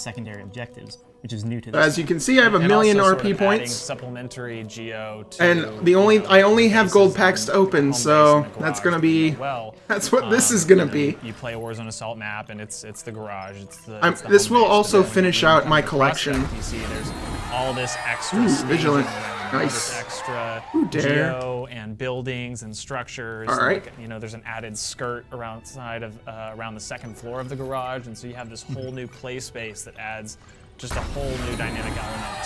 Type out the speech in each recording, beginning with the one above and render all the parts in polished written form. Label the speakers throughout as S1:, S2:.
S1: secondary objectives, which is new to
S2: So
S1: this.
S2: as you can see, I have a million
S3: also
S2: RP
S3: sort of
S2: points.
S3: adding supplementary geo to,
S2: And I only have gold packs to open, so that's gonna be that's what this is gonna be.
S3: You play a Warzone Assault map, and it's the garage. It's the
S2: This
S3: home
S2: will
S3: base,
S2: also
S3: but then
S2: finish
S3: when you
S2: out
S3: come
S2: my
S3: to
S2: collection.
S3: Prospect, you see there's all this extra
S2: Vigilant.
S3: staging,
S2: Nice.
S3: all this extra
S2: dare.
S3: geo and buildings and structures.
S2: All right.
S3: Like, you know, there's an added skirt around the second floor of the garage, and so you have this whole new play space that adds just a whole new dynamic element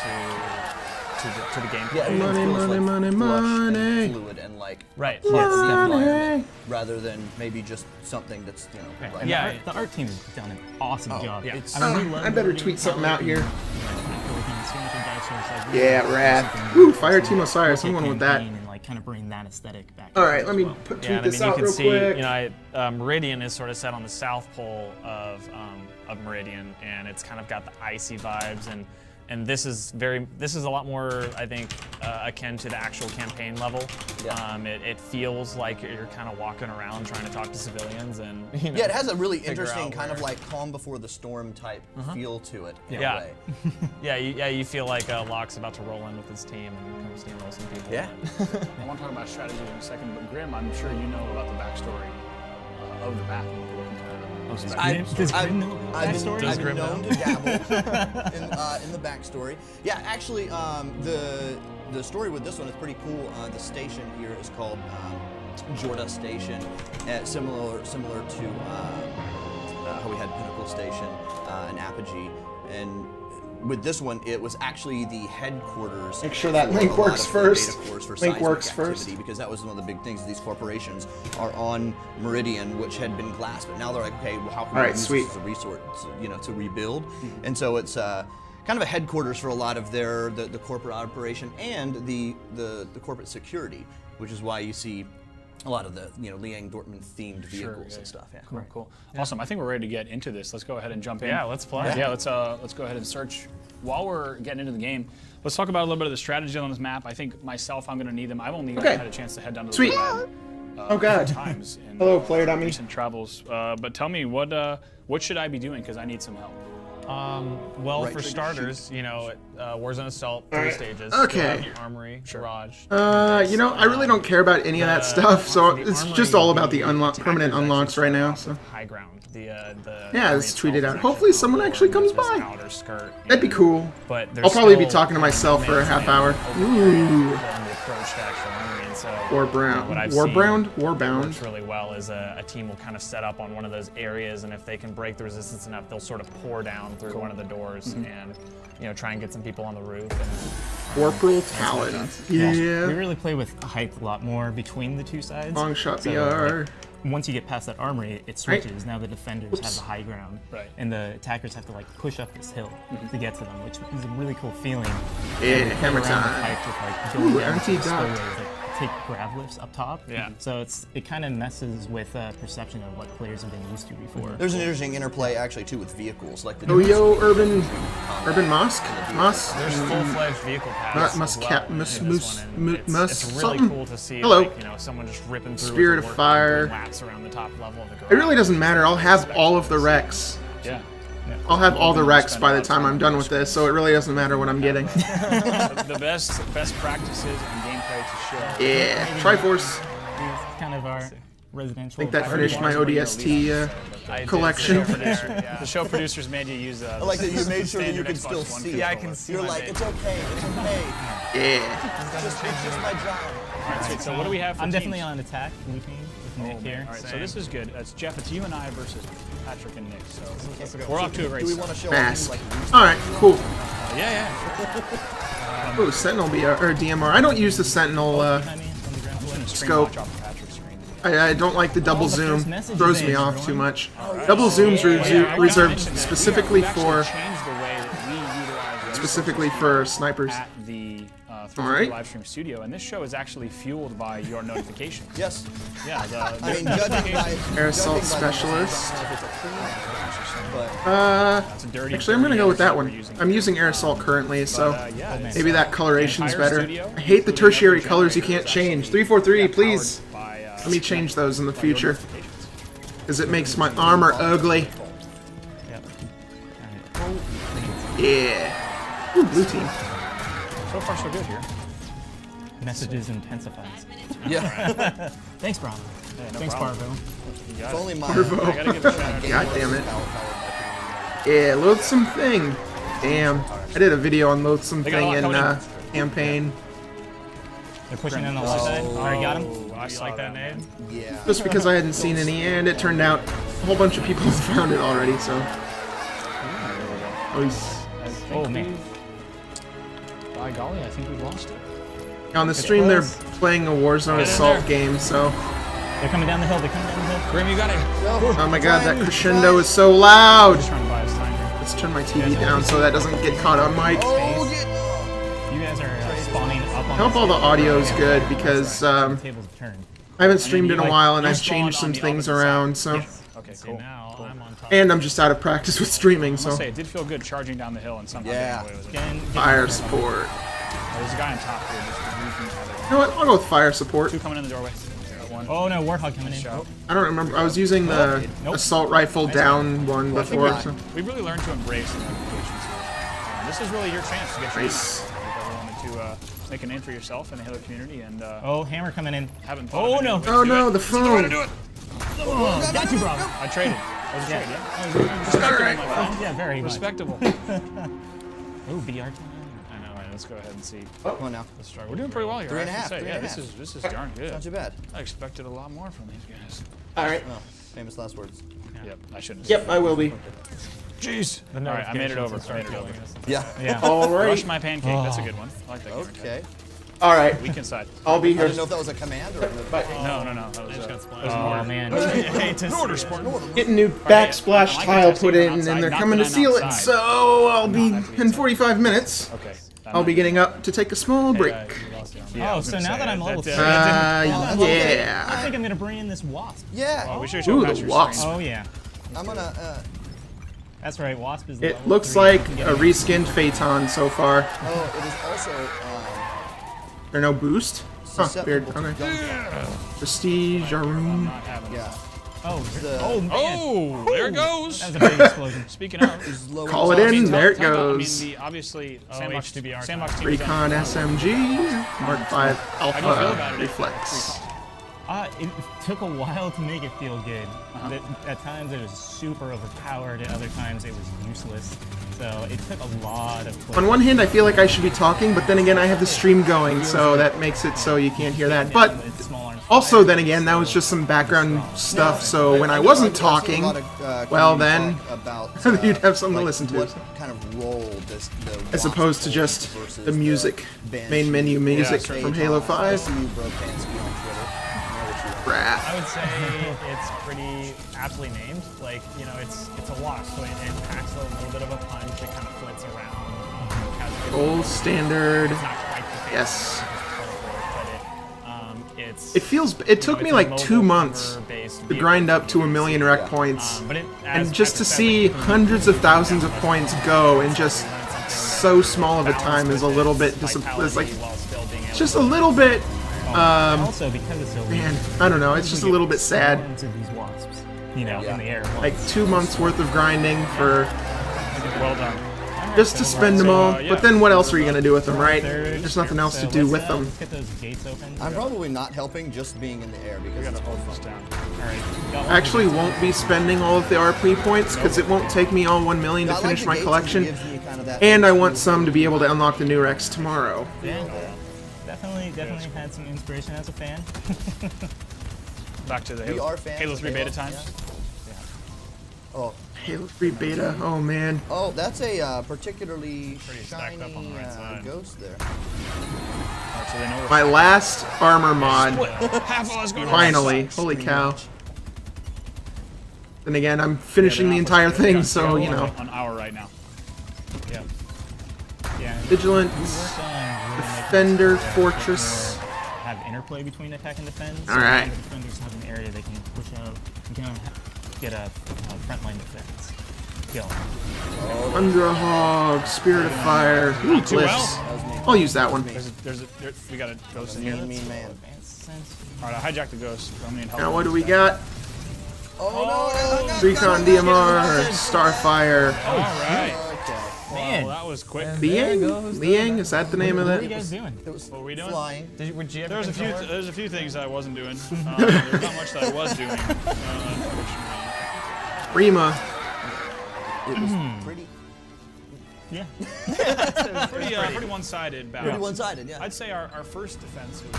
S3: to the gameplay.
S4: Yeah,
S2: Money,
S4: it feels
S2: money,
S4: like
S2: money,
S4: flush
S2: money.
S4: and fluid and like
S3: Right.
S4: part of the
S2: Money.
S4: environment, rather than maybe just something that's right.
S3: Yeah.
S1: And the art team has done an awesome job.
S3: yeah.
S1: I really love
S2: I better
S1: Meridian
S2: tweet something out here.
S1: Like,
S2: Yeah, rad. Woo, Fire Team Osiris, someone with that.
S1: And like kind of bring that aesthetic back.
S2: All right,
S1: as
S2: let me
S1: well.
S2: tweet
S3: Yeah, and
S2: this
S3: I mean,
S2: out
S3: you
S2: real
S3: can see,
S2: quick.
S3: you know, Meridian is sort of set on the south pole of Meridian, and it's kind of got the icy vibes, and this is a lot more, I think, akin to the actual campaign level.
S4: Yeah.
S3: It feels like you're kind of walking around trying to talk to civilians, and you know,
S4: Yeah, it has a really
S3: figure
S4: interesting
S3: out
S4: kind of
S3: where-
S4: like calm before the storm type feel to it in
S3: Yeah.
S4: a way.
S3: you feel like Locke's about to roll in with his team and come steamroll some people.
S4: Yeah.
S5: I want to talk about strategy in a second, but Grim, I'm sure you know about the backstory of the map.
S4: I've been known to dabble in the backstory. Yeah, actually, the story with this one is pretty cool. The station here is called Jorda Station, similar to how we had Pinnacle Station and Apogee, and with this one, it was actually the headquarters.
S2: Make sure that
S4: for
S2: link
S4: a lot
S2: works
S4: of the
S2: first.
S4: data cores for
S2: Link
S4: seismic
S2: works
S4: activity,
S2: first.
S4: because that was one of the big things. These corporations are on Meridian, which had been glassed, but now they're like, okay, well, how can we use
S2: sweet.
S4: this as a resource, to rebuild? And so it's kind of a headquarters for a lot of the corporate operation and the corporate security, which is why you see a lot of the Liang Dortmund themed vehicles and stuff. Yeah.
S5: Cool. Awesome. I think we're ready to get into this. Let's go ahead and jump in.
S3: Yeah, let's play.
S5: Yeah, let's go ahead and search. While we're getting into the game, let's talk about a little bit of the strategy on this map. I think myself, I'm going to need them. I've only had a chance to head down to the
S2: Sweet.
S5: lab,
S2: Oh, God.
S5: times in
S2: Hello, player dummy.
S5: recent travels. But tell me, what should I be doing? Because I need some help.
S3: Well,
S4: Right
S3: for
S4: click to
S3: starters, you know, Warzone Assault, 3
S2: Alright.
S3: stages.
S2: Okay.
S3: Armory, garage.
S2: I really don't care about any of that stuff, so
S3: the
S2: it's
S3: armory
S2: just all about
S3: would
S2: the
S3: be
S2: permanent
S3: attackers
S2: unlocks
S3: actually
S2: right now.
S3: start
S2: So
S3: off with high ground.
S2: Yeah,
S3: armory
S2: let's tweet it
S3: itself
S2: out.
S3: is
S2: Hopefully
S3: actually
S2: someone
S3: outdoor,
S2: actually
S3: and
S2: comes
S3: there's this
S2: by.
S3: outer skirt, you
S2: That'd be
S3: know,
S2: cool.
S3: But there's
S2: I'll probably be
S3: still
S2: talking to myself for a half hour. Ooh.
S3: the approach to actual armory, and so what I've seen
S2: Warbound.
S3: works really well is a team will kind of set up on one of those areas, and if they can break the resistance enough, they'll sort of pour down through one of the doors and try and get some people on the roof. And
S2: Corporal Talon. Yeah.
S1: We really play with height a lot more between the two sides.
S2: Long shot
S1: So,
S2: BR.
S1: once you get past that armory, it switches. Now the defenders have the high ground,
S5: Right.
S1: and the attackers have to like push up this hill to get to them, which is a really cool feeling.
S2: Yeah,
S1: And we play
S2: hammer
S1: around
S2: time.
S1: the height with, like, going
S2: Ooh,
S1: down to the
S2: anti-dot.
S1: spillways, like, take grav lifts up top.
S3: Yeah.
S1: So it kind of messes with perception of what players have been used to before.
S4: There's an interesting interplay actually too with vehicles, like the
S2: Oh, yo,
S4: difference
S2: Urban Mosque? Moss?
S3: there's full-fledged vehicle paths.
S2: Not
S3: as well
S2: Muscat-
S3: in
S2: Mus-
S3: this
S2: Mus-
S3: one,
S2: Mu-
S3: and
S2: Mus-
S3: it's really
S2: something?
S3: cool to see.
S2: Hello.
S3: Like, someone just ripping through.
S2: Spirit
S3: with
S2: of
S3: the
S2: Fire.
S3: doing laps around the top level of the garage.
S2: It really doesn't matter. I'll have all of the Rex.
S5: Yeah.
S2: I'll have all the Rex by the time I'm done with this, so it really doesn't matter what I'm getting.
S5: The best practices and gameplay to show.
S2: Yeah, Triforce.
S1: It's kind of our residential.
S2: I think that
S1: environment.
S2: finished my ODST
S3: I did
S2: collection.
S3: see over there, yeah.
S5: The show producers made you use.
S4: I like that you made sure that you
S5: standard
S4: could
S5: Xbox
S4: still
S5: One
S4: see it.
S3: Yeah, I can see
S4: You're
S3: my
S4: like,
S3: bit.
S4: it's okay,
S2: Yeah.
S4: it's just my job.
S5: All right, so what do we have for
S1: I'm definitely
S5: teams?
S1: on attack, blue team, with Nick here.
S5: All right, so
S3: Same.
S5: this is good. It's Jeff. It's you and I versus Patrick and Nick. So we're off to a great
S4: Do we
S5: start.
S4: want to show
S2: Mask.
S4: like
S2: Alright, cool.
S5: Yeah.
S2: Ooh, Sentinel BR, or DMR. I don't use the Sentinel,
S1: Behind me, on the ground floor.
S2: Scope.
S5: Watch off of Patrick's screen.
S2: I don't like the double
S1: the
S2: zoom.
S1: first message
S2: Throws
S1: is
S2: me
S1: in,
S2: off too
S1: everyone.
S2: much. Double zooms reserved
S5: mentioned that.
S2: specifically
S5: We actually
S2: for
S5: changed the way that we utilize
S2: specifically for snipers.
S5: at the
S2: All right.
S5: live stream studio, and this show is actually fueled by your notifications.
S4: Yes.
S5: Yeah,
S4: I mean, judging by
S2: Air assault specialist.
S4: if it's a clean but
S5: it's a dirty.
S2: Actually, I'm gonna go with that one.
S5: we're using.
S2: I'm using air assault currently, so
S5: Yeah, it's,
S2: maybe that coloration's
S5: entire
S2: better.
S5: studio,
S2: I hate the
S5: including
S2: tertiary
S5: every
S2: colors you
S5: generator,
S2: can't
S5: is
S2: change.
S5: actually
S2: 343,
S5: powered
S2: please.
S5: by,
S2: Let me change those in the
S5: by your
S2: future,
S5: notifications.
S2: because it makes my armor ugly. Yeah. Ooh, blue team.
S5: So far, so good here.
S1: Messages intensifies.
S4: Yeah.
S1: Thanks, Brom.
S5: Yeah, no
S1: Thanks,
S5: problem.
S1: Barvo.
S5: You got
S4: It's
S5: it.
S4: only my.
S2: Barvo.
S5: I gotta give a shout out.
S2: God damn it.
S4: Powered by
S2: Yeah, loathsome thing. Damn. I did a video on loathsome
S5: They got a
S2: thing
S5: lot
S2: in
S5: coming
S2: campaign.
S1: They're pushing in the left side. Already got him.
S5: Oh, I saw
S3: like that
S5: that.
S3: nade?
S4: Yeah.
S2: Just because I hadn't seen any, and it turned out a whole bunch of people found it already, so. Oh, he's
S5: I think
S1: Oh, man.
S5: By golly, I think we've lost it.
S2: on the stream. They're playing a Warzone
S5: in
S2: assault
S5: there.
S2: game, so.
S1: They're coming down the hill. They're coming down the hill.
S5: Grim, you got it.
S2: Oh my god, that crescendo is so loud!
S5: Just trying to buy us time here.
S2: Let's turn my TV down so that doesn't get caught on mic.
S4: Oh, yeah.
S1: You guys are spawning up on
S2: I hope all the audio's good because
S1: tables have turned.
S2: I haven't streamed in a
S5: like,
S2: while and
S5: you
S2: I've
S5: spawned
S2: changed some
S5: on the
S2: things
S5: opposite
S2: around, so.
S5: Okay,
S3: See,
S5: cool.
S3: now I'm on top.
S2: And I'm just out of practice with streaming,
S5: I
S2: so.
S5: must say, it did feel good charging down the hill and somehow
S4: Yeah.
S5: getting away with it.
S1: Getting
S2: Fire support.
S5: Oh, there's a guy on top here just reaching out there.
S2: You know what? I'll go with fire support.
S5: Two coming in the doorway. One.
S1: Oh no, Warthog coming in.
S5: Shot.
S2: I don't remember. I was using the
S1: Nope.
S2: assault rifle down one
S5: Well, I think
S2: before. So.
S5: we've really learned to embrace the notifications here. This is really your chance to get your
S2: Nice.
S5: If you ever wanted to make a name for yourself in the Halo community and
S1: Oh, hammer coming in.
S5: haven't thought
S1: Oh
S5: of
S1: no.
S5: any way
S2: Oh
S5: to do
S2: no,
S5: it.
S2: the phone!
S1: Oh, got you, bro.
S5: I traded. That was a trade, yeah. Respectable,
S2: Alright.
S5: my friend.
S1: Yeah, very much.
S5: Respectable.
S1: Oh, BR time.
S5: I know, right? Let's go ahead and see.
S4: Come on now.
S5: We're doing pretty well here.
S4: 3.5,
S5: I have to say.
S4: 3.5.
S5: Yeah, this is darn good.
S4: Not too bad.
S5: I expected a lot more from these guys.
S2: Alright.
S4: Oh, famous last words.
S5: Yep, I shouldn't.
S2: Yep, I will be.
S5: Jeez. All right, I made it over. I made it over.
S4: Yeah.
S1: Yeah.
S5: Rush
S2: Alright.
S5: my pancake. That's a good one. I like that.
S4: Okay.
S2: Alright.
S5: Weak inside.
S2: I'll be
S4: I
S2: here.
S4: didn't know if that was a command or a
S5: No. That was
S1: Oh man.
S5: an order, Spartan.
S2: Getting new backsplash tile put in, and they're coming to seal it, so I'll be in 45 minutes.
S5: Okay.
S2: I'll be getting up to take a small break.
S1: Oh, so now that I'm level 3,
S2: Yeah.
S1: I think I'm gonna bring in this wasp.
S4: Yeah.
S5: We should show
S2: Ooh,
S5: Patch
S2: the
S5: your
S2: wasp.
S5: screen.
S1: Oh yeah.
S4: I'm gonna.
S1: That's right. Wasp is.
S2: It
S1: level
S2: looks
S1: 3.
S2: like
S1: You can get
S2: a
S1: it.
S2: reskinned Phaeton so far.
S4: Oh, it is also.
S2: There no boost? Huh, weird.
S4: susceptible to
S2: Okay.
S4: gunfire.
S2: Prestige, Arum.
S5: Not having it.
S4: Yeah.
S1: Oh,
S4: The-
S1: oh man.
S5: Oh, there it goes.
S1: That was a big explosion.
S5: Speaking of,
S4: It's low
S2: Call it
S4: intelligence.
S2: in. There it
S5: tell- tell-
S2: goes.
S5: I mean, obviously,
S1: Oh,
S5: Sandbox
S1: HTBR
S5: Sandbox team
S2: Recon SMG, Mark 5
S5: How do you feel
S2: Alpha
S5: about it?
S2: Reflex.
S1: It took a while to make it feel good. At times it was super overpowered, at other times it was useless. So it took a lot of
S2: On one hand, I feel like I should be talking, but then again, I have the stream going, so that makes it so you can't hear that. But also, then again, that was just some background stuff, so when I wasn't talking, well then, you'd have something to listen to.
S4: What kind of role does the
S2: as
S4: Wasp
S2: opposed to
S4: play
S2: just
S4: versus
S2: the music,
S4: Banshee?
S2: main menu music
S5: Yeah,
S2: from Halo 5.
S4: SU Brokansky on Twitter.
S3: I
S2: Wrath.
S3: would say it's pretty aptly named. Like, you know, it's a wasp, so it packs a little bit of a punch. It kind of flits around. Has a
S2: Gold standard.
S3: It's not quite the same
S2: Yes.
S3: but it's.
S2: It feels. It took me like 2 months to grind up to 1,000,000 REQ points.
S3: But it,
S2: And just to see hundreds of thousands of points go in just so small of a time is a little bit disappointing. It's like, just a little bit,
S1: also because it's so
S2: man, I don't know, it's just a little bit sad.
S1: swarms of these wasps, you know, in the air.
S2: Like 2 months worth of grinding for
S5: Well done.
S2: just to spend them all.
S5: yeah.
S2: But then what else are you gonna do with them, right? There's nothing else to do with them.
S1: Let's get those gates open.
S4: I'm probably not helping just being in the air because it's more fun.
S5: Down.
S2: I actually won't be spending all of the RP points because it won't take me all 1,000,000 to
S4: I like
S2: finish
S4: the
S2: my
S4: gates,
S2: collection.
S4: it gives me kind of that
S2: And I want some to be able to unlock the new Rex tomorrow.
S1: Yeah, definitely had some inspiration as a fan.
S5: Back to the
S4: We
S5: Halo,
S4: are fans
S5: Halo
S4: of
S5: 3
S4: Halo,
S5: beta times.
S4: Oh,
S2: Halo 3 beta, oh man.
S4: oh, that's a particularly
S3: stacked
S4: shiny
S3: up on the right side.
S4: ghost there.
S5: Alright, so they know
S2: My last armor mod.
S5: half of us going
S2: Finally, holy cow. Then again, I'm finishing the entire thing, so, you know.
S5: On our right now.
S1: Yeah. Yeah.
S2: Vigilant,
S1: Worked on really making
S2: Defender,
S1: it
S2: Fortress.
S1: have interplay between attack and defense.
S2: All right.
S1: The defenders have an area they can push out. You can get a frontline defense kill.
S2: Underhog, Spirit of Fire, ooh,
S5: too well.
S2: Glyphs. I'll use that one.
S5: We got a ghost in here.
S4: Mean man.
S1: Advanced sense.
S5: Alright, I hijacked the ghost. I'm gonna need help.
S2: Now what do we got?
S4: Oh no, no, no,
S2: Recon DMR, Starfire.
S5: Alright.
S4: Okay.
S1: again.
S5: Well, that was quick.
S2: Liang? Liang? Is that the name of
S1: What are you
S2: that?
S1: guys doing?
S4: It was
S5: What were we doing?
S4: flying.
S1: Would you ever
S5: There's
S1: control
S5: a few things I wasn't doing. There's not much that I was doing, unfortunately.
S2: Rima.
S4: It was pretty
S1: Yeah.
S5: Pretty one-sided battle.
S4: one-sided, yeah.
S5: I'd say our first defense was.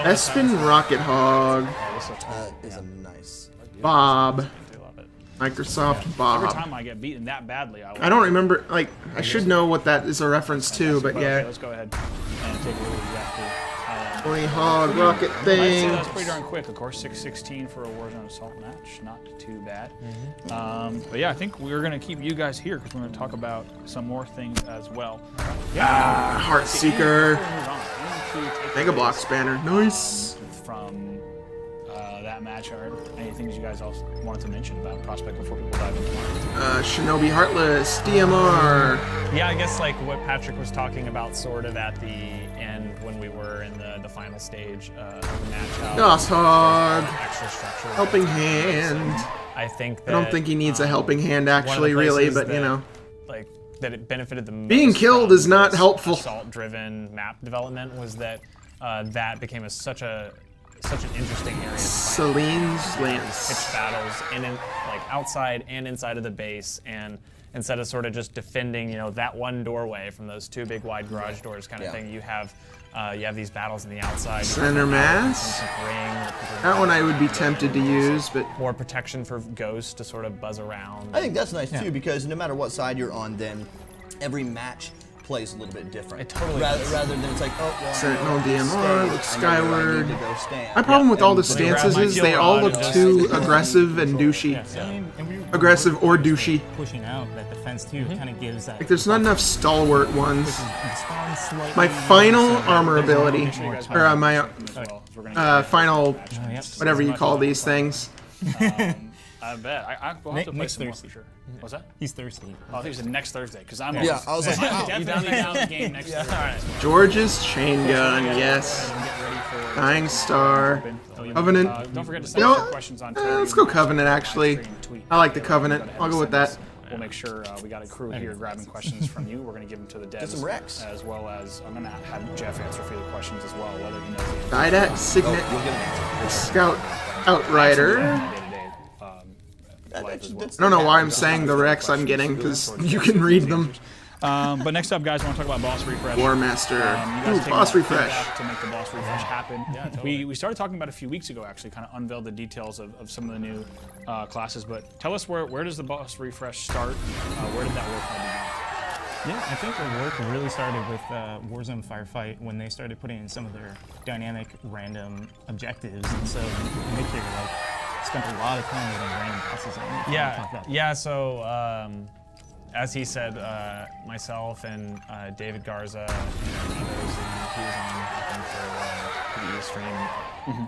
S2: Bespin Rocket Hog.
S4: That is a nice.
S2: Bob.
S3: I love it.
S2: Microsoft
S5: Every
S2: Bob.
S5: time I get beaten that badly,
S2: I don't remember, like, I should know what that is a reference to, but
S5: Okay,
S2: yeah.
S5: let's go ahead and take a look exactly how
S2: Pony Hog Rocket
S5: I'd say
S2: thing.
S5: that was pretty darn quick. Of course, 6:16 for a Warzone Assault match. Not too bad. But yeah, I think we're going to keep you guys here because we're going to talk about some more things as well.
S2: Heartseeker.
S5: Move on. Take
S2: Mega Block Spanner. Nice.
S5: from that match. Or any things you guys also wanted to mention about Prospect before people dive into it?
S2: Shinobi Heartless. DMR.
S3: Yeah, I guess like what Patrick was talking about sort of at the end when we were in the final stage of the match. How
S2: Dos Hog.
S3: extra structure.
S2: Helping Hand.
S3: I think that,
S2: I don't think he needs a helping hand, actually, really, but you know.
S3: Like, that it benefited the most.
S2: Being killed
S3: from
S2: is not
S3: this
S2: helpful.
S3: Assault-driven map development was that that became such an interesting area to fight.
S2: Celine's Lance.
S3: Pitched battles like outside and inside of the base, and instead of sort of just defending, that one doorway from those two big wide garage doors kind of thing, you have these battles on the outside.
S2: Center Mass. That one I would be tempted to use, but
S3: More protection for ghosts to sort of buzz around.
S4: I think that's nice too, because no matter what side you're on, then every match plays a little bit different.
S3: It totally
S4: rather,
S3: does.
S4: rather than it's like, oh, well,
S2: Sentinel
S4: I know
S2: DMR,
S4: I
S2: look
S4: need to
S2: skyward.
S4: go stand.
S2: my problem with all the
S4: And when you grab
S2: stances
S4: my
S2: is they all look too aggressive and douchey.
S1: And we were
S2: Aggressive or douchey.
S1: pushing out that defense too. Kind of gives that.
S2: Like, there's not enough stalwart ones.
S1: Spawn slightly
S2: My
S1: more,
S2: final
S1: so
S2: armor
S1: there's more
S2: ability,
S1: time.
S2: or my final,
S1: Yep.
S2: whatever you call these things.
S5: I bet. We'll have to play
S1: Next
S5: some more
S1: Thursday.
S5: for sure. What's that?
S1: He's thirsty.
S5: Oh, I think you said next Thursday, because I'm
S4: Yeah, I was like, wow.
S5: definitely down the game next Thursday.
S3: All right.
S2: George's chain gun, yes.
S5: Get ready for
S2: Dying Star. Covenant.
S5: Don't forget to send
S2: You know
S5: us your
S2: what?
S5: questions on
S2: Let's go Covenant, actually. I like the Covenant. I'll go with that.
S5: We'll make sure we got a crew here grabbing questions from you. We're going to give them to the devs.
S4: some recs.
S5: As well as I'm going to have Jeff answer a few of the questions as well, whether he knows the
S2: Didact, Signet,
S4: You'll get an answer.
S2: Scout, Outrider.
S5: day-to-day life as well.
S2: I don't know why I'm saying the Rex I'm getting, because you can read them.
S5: But next up, guys, I want to talk about boss refresh.
S2: War Master.
S5: You guys
S2: Ooh,
S5: taking
S2: boss
S5: that
S2: refresh.
S5: feedback to make the boss refresh happen. We started talking about it a few weeks ago, actually, kind of unveiled the details of some of the new classes. But tell us where does the boss refresh start? Where did that work begin?
S1: Yeah, I think the work really started with Warzone Firefight when they started putting in some of their dynamic random objectives, and so Nick here spent a lot of time getting random bosses in.
S3: Yeah. So as he said, myself and David Garza and others, and he was on I think for PvE stream.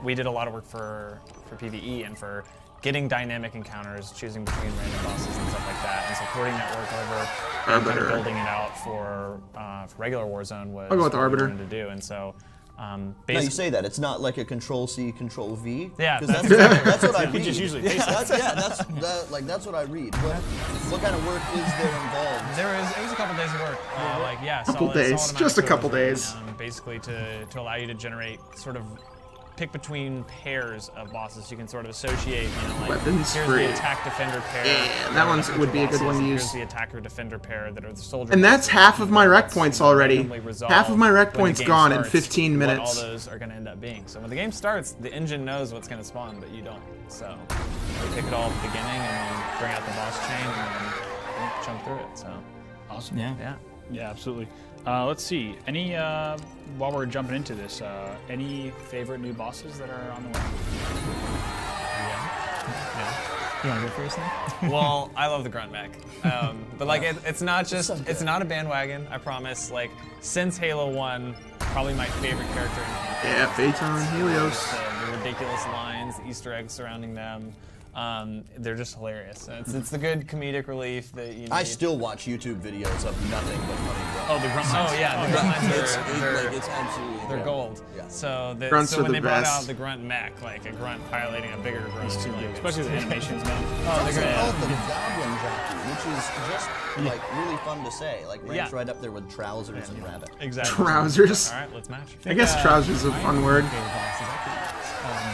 S3: We did a lot of work for PvE and for getting dynamic encounters, choosing between random bosses and stuff like that, and supporting that work over and kind of
S2: Arbiter.
S3: building it out for regular Warzone was
S2: I'll go with
S3: what we
S2: Arbiter.
S3: wanted to do, and so.
S4: No,
S3: Basically,
S4: you say that. It's not like a Control-C, Control-V.
S3: Yeah,
S4: 'Cause
S3: that's-
S4: that's what I read.
S5: just usually
S4: yeah,
S5: paste
S4: that's what I read. What kind of work is there involved?
S3: It was a couple days of work.
S2: Couple days, just a couple days.
S3: Basically to allow you to generate sort of pick between pairs of bosses. You can sort of associate, like
S2: Weapons
S3: here's
S2: free.
S3: the attack defender pair.
S2: Yeah, that one would be a good one to
S3: Here's
S2: use.
S3: the attacker defender pair that are the soldier.
S2: And that's half of my rec points already.
S3: randomly resolve
S2: Half of my rec
S3: when the
S2: points
S3: game
S2: gone in
S3: starts,
S2: 15
S3: what
S2: minutes.
S3: all those are going to end up being. So when the game starts, the engine knows what's going to spawn, but you don't. So we pick it all at the beginning and then bring out the boss chain and then jump through it. So
S5: Awesome.
S1: Yeah.
S5: Yeah, absolutely. Let's see. Any while we're jumping into this, any favorite new bosses that are on the way?
S1: You want to go first now?
S3: Well, I love the grunt mech, but like it's not just it's not a bandwagon. I promise. Like since Halo 1, probably my favorite character in Halo.
S2: Yeah, Phaeton, Helios.
S3: The ridiculous lines, the Easter eggs surrounding them. They're just hilarious. It's the good comedic relief that you need.
S4: I still watch YouTube videos of nothing but funny grunts.
S5: Oh, the grunt lines.
S3: Oh yeah, the grunt lines
S4: It's absolutely
S3: they're gold.
S4: Yeah.
S3: So,
S2: Grunts
S3: so
S2: are
S3: when
S2: the
S3: they brought
S2: best.
S3: out the grunt mech, like a grunt piloting a bigger grunt,
S5: It's too
S3: like,
S5: good, especially the animations, man.
S3: Oh,
S4: It's
S3: they're great.
S4: called the Goblin Jockey, which is just like really fun to say. Like ranks right up there with trousers and rabbit.
S3: Exactly.
S2: Trousers.
S3: All right, let's match.
S2: I guess trousers is a fun word.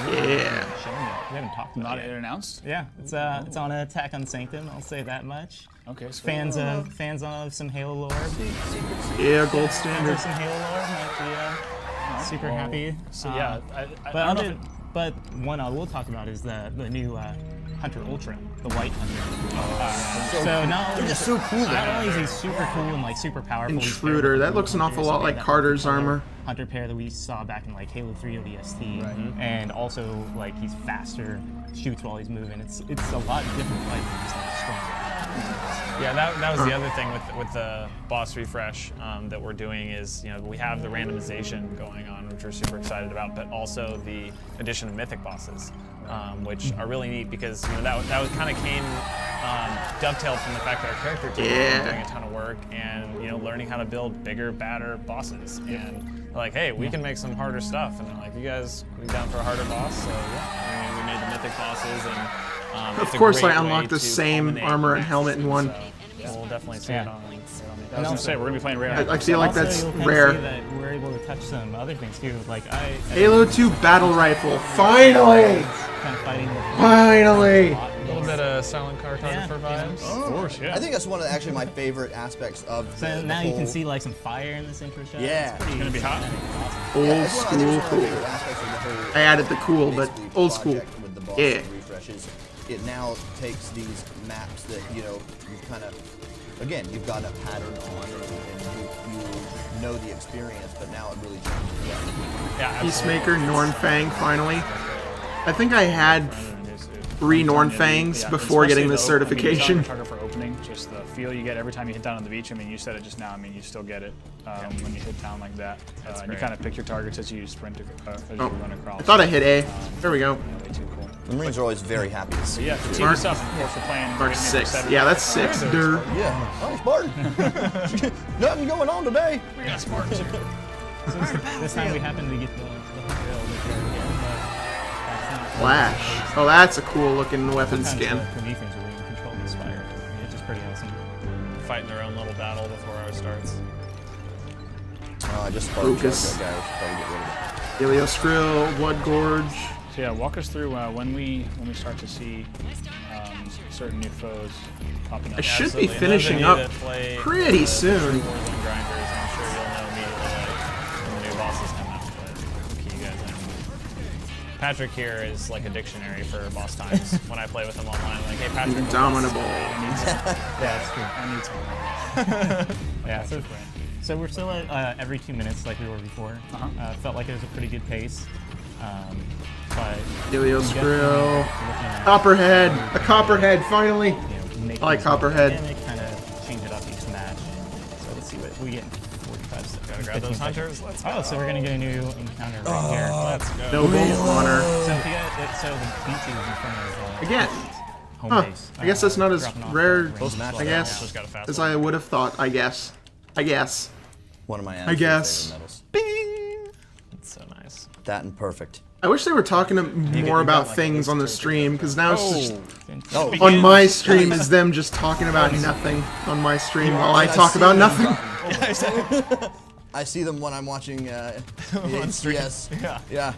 S1: Really
S2: Yeah.
S1: showing it. We haven't talked about
S5: Not
S1: it.
S5: yet announced?
S1: Yeah, it's on Attack on Sanctum. I'll say that much.
S5: Okay, so
S1: Fans of some Halo lore.
S2: Yeah, gold
S1: Fans
S2: standard.
S1: of some Halo lore might be super happy.
S5: So yeah, I
S1: But
S5: don't know if
S1: other, but one I will talk about is the new Hunter Ultra, the White Hunter. So not only
S4: They're just so cool.
S1: not only is he super cool and like super powerful. he's
S2: Intruder.
S1: paired
S2: That
S1: with
S2: looks an
S1: Hunter,
S2: awful
S1: so
S2: lot
S1: we
S2: like
S1: have that
S2: Carter's
S1: Hunter
S2: armor.
S1: Hunter pair that we saw back in like Halo 3 ODST, and also like he's faster, shoots while he's moving. It's a lot different fight than just like strong.
S3: Yeah, that was the other thing with the boss refresh that we're doing is, we have the randomization going on, which we're super excited about, but also the addition of mythic bosses, which are really neat because that kind of came dovetailed from the fact that our character team was doing a ton of work and learning how to build bigger, badder bosses. And they're like, hey, we can make some harder stuff, and they're like, you guys be down for a harder boss? So yeah, we made the mythic bosses and.
S2: Of
S3: It's a
S2: course,
S3: great
S2: I
S3: way
S2: unlocked the
S3: to
S2: same
S3: culminate
S2: armor and
S3: matches,
S2: helmet in one.
S3: so, yeah, we'll definitely see it on.
S5: I was gonna say we're gonna be playing rare.
S2: I feel like
S1: Also,
S2: that's
S1: you'll kind of
S2: rare.
S1: see that we're able to touch some other things too. Like
S2: Halo 2 battle rifle. Finally!
S1: kind of fighting with
S2: Finally!
S3: A little bit of silent cartographer
S1: Yeah,
S3: vibes.
S5: Of course, yeah.
S4: I think that's one of my favorite aspects of
S1: So
S4: the
S1: now you can
S4: whole-
S1: see like some fire in this intro shot.
S4: Yeah.
S1: It's pretty
S5: gonna be hot.
S2: Old
S4: Yeah, it's one of- I think
S2: school
S4: it's one of
S2: cool.
S4: my favorite aspects of the whole
S2: I added the cool, but
S4: basically
S2: old school.
S4: project with the boss
S2: Yeah.
S4: refreshes. It now takes these maps that you've kind of, again, you've got a pattern on and you know the experience, but now it really changes.
S3: Yeah,
S2: Peacemaker, Nornfang, finally. I think I had 3 Nornfangs before getting this certification.
S5: For opening, just the feel you get every time you hit down on the beach. I mean, you said it just now. I mean, you still get it when you hit down like that. And you
S3: great.
S5: kind of pick your targets as you sprint, as you run across.
S2: I thought I hit A. There we go.
S5: Way too cool.
S4: The Marines are always very happy to see.
S5: Yeah, to team us up, of course, we're playing.
S2: Mark
S5: we're getting into
S2: 6.
S5: 7.
S2: Yeah, that's 6. Dur.
S4: Yeah. Oh, Spartan. Nothing going on today.
S5: We got smart.
S1: This time we happen to get the Hunter Elder again, but that's not.
S2: Flash. Oh, that's a cool looking weapon
S1: Sometimes
S2: skin.
S1: the Prometheans are really in control of this fire, which is pretty awesome.
S3: fighting their own little battle before ours starts.
S4: I just Spartan
S2: Lucas.
S4: that guy. We should probably get rid of it.
S2: Helios Skrill, Blood Gorge.
S5: So yeah, walk us through when we start to see certain new foes popping up.
S2: I should
S3: Absolutely.
S2: be
S3: And
S2: finishing
S3: those of you
S2: up
S3: that play,
S2: pretty
S3: the
S2: soon.
S3: true Warzone grinders, I'm sure you'll know immediately when the new bosses come out, but I'll key you guys in. Patrick here is like a dictionary for boss times. When I play with him online, I'm like, hey Patrick, what boss is
S2: Indomitable.
S1: Yeah, it's true.
S5: I need some.
S1: Yeah, so we're still at every 2 minutes like we were before. Felt like it was a pretty good pace. But
S2: Helios
S1: definitely
S2: Skrill.
S1: looking at,
S2: Copperhead. A Copperhead, finally.
S1: making
S2: I like
S1: this
S2: Copperhead.
S1: dynamic, kind of change it up each match. So let's see what we get in 45 seconds.
S3: Gotta grab those
S1: 15 seconds.
S3: hunters. Let's go.
S1: Oh, so we're gonna get a new encounter right here.
S3: Let's go.
S2: Noble Honor.
S1: So if you guys, so the beach is in front of
S2: Again.
S1: home
S2: Huh.
S1: base.
S2: I guess that's not as
S1: dropping off
S2: rare,
S1: range
S4: Those matches
S2: I guess,
S3: Just got a fast
S2: as
S3: one.
S2: I would have thought, I guess.
S4: One of my
S2: I guess.
S4: favorite medals.
S3: Bing! It's so nice.
S4: That and perfect.
S2: I wish they were talking more
S3: you
S2: about
S3: got, like,
S2: things
S3: at
S2: on the
S3: least two
S2: stream, because now it's just,
S4: Oh,
S2: on my stream is them just talking about nothing on my stream while I talk about nothing.
S4: I see them when I'm watching HCS.
S3: Yeah.
S4: Yeah.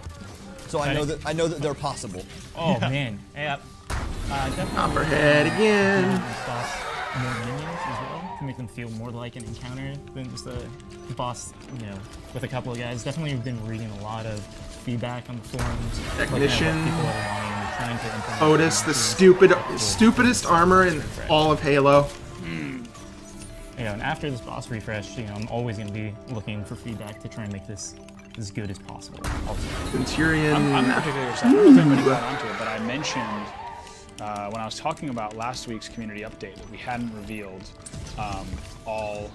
S4: So I know that they're possible.
S1: Oh man, yeah. Definitely
S2: Copperhead again.
S1: boss more minions as well to make them feel more like an encounter than just a boss, with a couple of guys. Definitely we've been reading a lot of feedback on the forums.
S2: Technician.
S1: Looking at what people are wanting, trying to implement.
S2: Otis, the stupidest armor in all of Halo.
S1: And after this boss refresh, I'm always going to be looking for feedback to try and make this as good as possible. Also.
S2: Centurion.
S5: I'm particularly excited. I don't know if anybody got onto it, but I mentioned when I was talking about last week's community update that we hadn't revealed all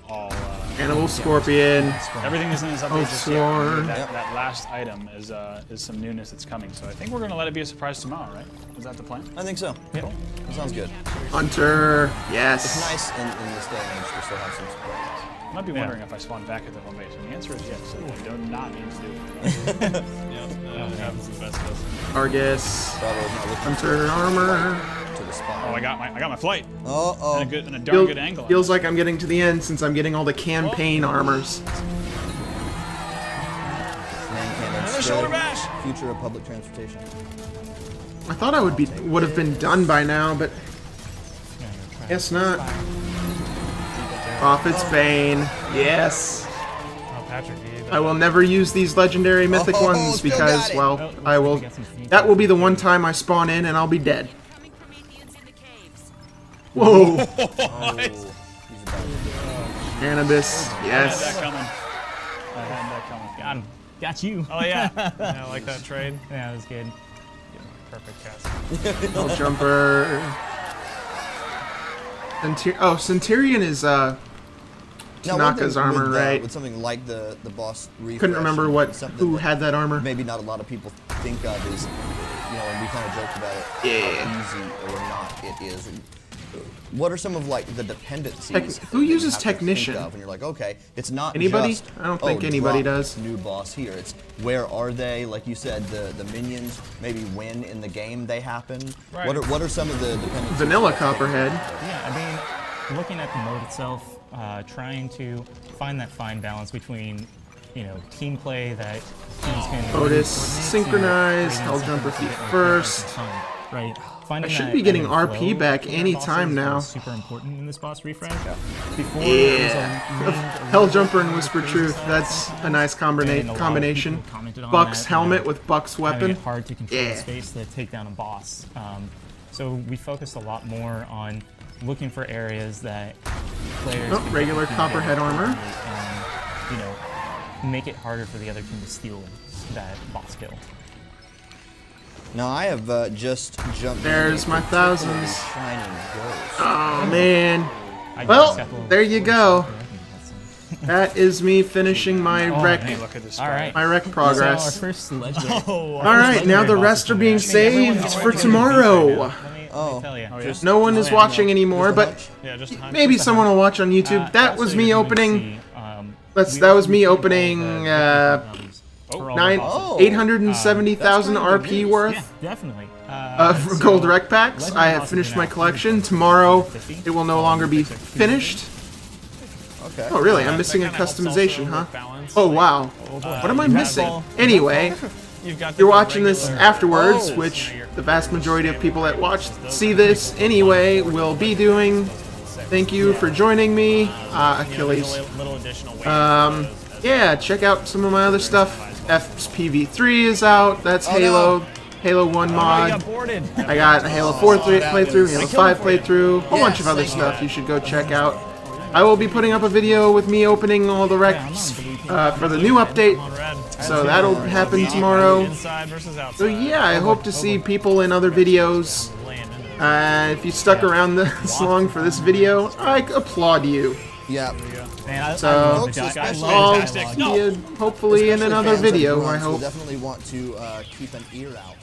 S5: all.
S2: Animal Scorpion.
S5: Everything is in this update. Just yet.
S2: Sworn.
S5: That last item is some newness that's coming. So I think we're gonna let it be a surprise tomorrow, right? Is that the plan?
S4: I think so.
S5: Cool.
S4: That sounds good.
S2: Hunter.
S4: It's
S2: Yes.
S4: nice in this day and age to still have some surprises.
S5: You might be wondering if I spawn back at the home base, and the answer is yes. So I do not need to do it.
S3: That happens the best of us.
S2: Argus.
S4: Bravo's not looking
S2: Hunter armor.
S4: to the spot.
S5: Oh, I got my flight.
S4: Uh-oh.
S5: And a darn good angle.
S2: Feels like I'm getting to the end since I'm getting all the campaign armors.
S4: Man cannon.
S5: Another shoulder bash.
S4: Future of public transportation.
S2: I thought I would have been done by now, but guess not. Prophet's Bane. Yes.
S1: Oh, Patrick,
S2: I will never use these legendary mythic
S4: Oh,
S2: ones
S4: still
S2: because,
S4: got it.
S2: well, I will. That will be the one time I spawn in and I'll be dead. Whoa.
S4: He's about to.
S2: Cannabis.
S5: I had that
S2: Yes.
S5: coming. I had that coming.
S1: Got him. Got you.
S3: Oh yeah, yeah, I like that trade.
S1: Yeah, that was good.
S3: Perfect cast.
S2: Hell jumper. Centurion is
S4: Now, one
S2: Tanaka's
S4: thing
S2: armor,
S4: with,
S2: right?
S4: With something like the boss refresh.
S2: Couldn't remember
S4: and something
S2: who
S4: that
S2: had that armor.
S4: maybe not a lot of people think of is, and we kind of joked about it,
S2: Yeah.
S4: how easy or not it is. What are some of like the dependencies?
S2: Who
S4: that you
S2: uses
S4: have to think
S2: Technician?
S4: of when you're like, okay, it's not
S2: Anybody?
S4: just,
S2: I don't think
S4: oh,
S2: anybody
S4: drop
S2: does.
S4: New boss here. It's where are they? Like you said, the minions. Maybe when in the game they happen.
S3: Right.
S4: What are some of the dependencies?
S2: Vanilla
S4: that-
S2: Copperhead.
S1: Yeah, I mean, looking at the mode itself, trying to find that fine balance between, team play that teams can
S2: Otis,
S1: coordinate to
S2: synchronize,
S1: creating
S2: Hell
S1: something
S2: Jumper
S1: that's a
S2: feet
S1: bit more
S2: first.
S1: fun, right? Finding
S2: I should
S1: that
S2: be getting
S1: ebb and
S2: RP
S1: flow
S2: back
S1: between
S2: any
S1: bosses
S2: time now.
S1: was super important in this boss refresh. Before,
S2: Yeah.
S1: it was a
S2: Hell
S1: little
S2: Jumper and
S1: bit
S2: Whisper
S1: crazy
S2: Truth.
S1: sides.
S2: That's a nice
S1: And a lot of
S2: combination.
S1: people commented on
S2: Buck's
S1: that,
S2: helmet with Buck's
S1: finding
S2: weapon.
S1: it hard to control
S2: Yeah.
S1: the space to take down a boss. So we focused a lot more on looking for areas that players
S2: Oh,
S1: can
S2: regular
S1: get
S2: Copperhead armor.
S1: and make it harder for the other team to steal that boss kill.
S4: Now I have just jumped.
S2: There's
S4: in a
S2: my
S4: particularly
S2: thousands.
S4: Shining ghost.
S2: Oh man.
S1: I
S2: Well,
S1: got several
S2: there you go.
S1: scores.
S2: That is me finishing my rec
S5: Hey, look at this.
S1: All right.
S2: my rec
S1: So our
S2: progress.
S1: first legendary.
S2: All right, now the rest are being saved for tomorrow.
S1: Let me tell you.
S5: Just
S2: No one is watching anymore, but
S3: Yeah, just a hunch.
S2: maybe someone will watch on YouTube. That was me opening. That was me opening 870,000 RP worth
S1: Yeah, definitely.
S2: of gold rec packs. I have finished my collection. Tomorrow it will no longer be finished.
S4: Okay.
S2: Oh really? I'm missing a customization, huh? Oh wow. What am I missing? Anyway, you're watching this afterwards, which the vast majority of people that watch see this anyway will be doing. Thank you for joining me, Achilles.
S3: Little additional weight.
S2: Yeah, check out some of my other stuff. FPV3 is out. That's Halo. Halo 1 mod.
S3: boarded.
S2: I got a Halo 4 playthrough, Halo 5 playthrough, a whole bunch of other stuff you should go check out. I will be putting up a video with me opening all the recs for the new update, so that'll happen tomorrow.
S3: Inside versus outside.
S2: So yeah, I hope to see people in other videos. If you stuck around this long for this video, I applaud you.
S4: Yeah.
S1: Man,
S2: So,
S4: Folks, especially
S2: I'll see you hopefully in
S4: especially
S2: another
S4: fans of
S2: video,
S4: grunts
S2: I
S4: will
S2: hope.
S4: definitely want to keep an ear out